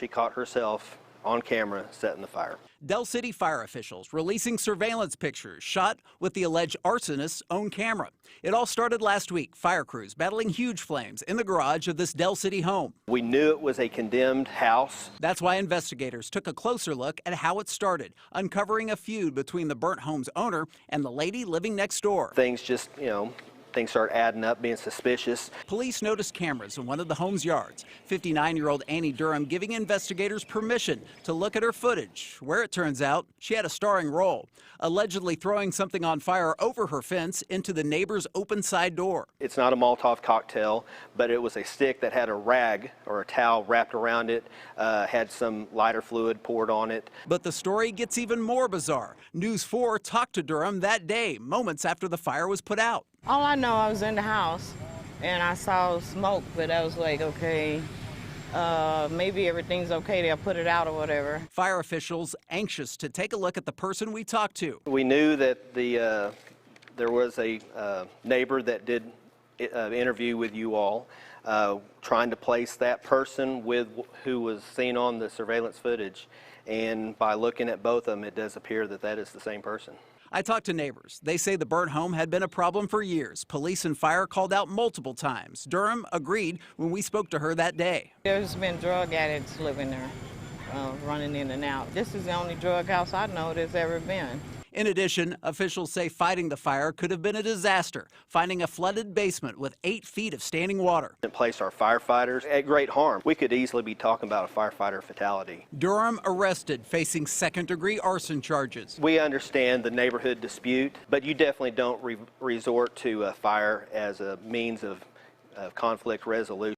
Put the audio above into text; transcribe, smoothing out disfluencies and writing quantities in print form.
she caught herself on camera setting the fire. Del City fire officials releasing surveillance pictures shot with the alleged arsonist's own camera. It all started last week. Fire crews battling huge flames in the garage of this Del City home. We knew it was a condemned house. That's why investigators took a closer look at how it started, uncovering a feud between the burnt home's owner and the lady living next door. Things just, things start adding up, being suspicious. Police noticed cameras in one of the home's yards. 59-year-old Annie Durham giving investigators permission to look at her footage, where it turns out she had a starring role, allegedly throwing something on fire over her fence into the neighbor's open side door. It's not a Molotov cocktail, but it was a stick that had a rag or a towel wrapped around it, had some lighter fluid poured on it. But the story gets even more bizarre. News 4 talked to Durham that day, moments after the fire was put out. All I know, I was in the house and I saw smoke, but I was like, okay, maybe everything's okay, they'll put it out or whatever. Fire officials anxious to take a look at the person we talked to. We knew that there was a neighbor that did interview with you all, trying to place that person with who was seen on the surveillance footage, and by looking at both of them, it does appear that that is the same person. I talked to neighbors. They say the burnt home had been a problem for years. Police and fire called out multiple times. Durham agreed when we spoke to her that day. There's been drug addicts living there, running in and out. This is the only drug house I know there's ever been. In addition, officials say fighting the fire could have been a disaster, finding a flooded basement with 8 feet of standing water. It placed our firefighters at great harm. We could easily be talking about a firefighter fatality. Durham arrested, facing second-degree arson charges. We understand the neighborhood dispute, but you definitely don't resort to fire as a means of conflict resolution.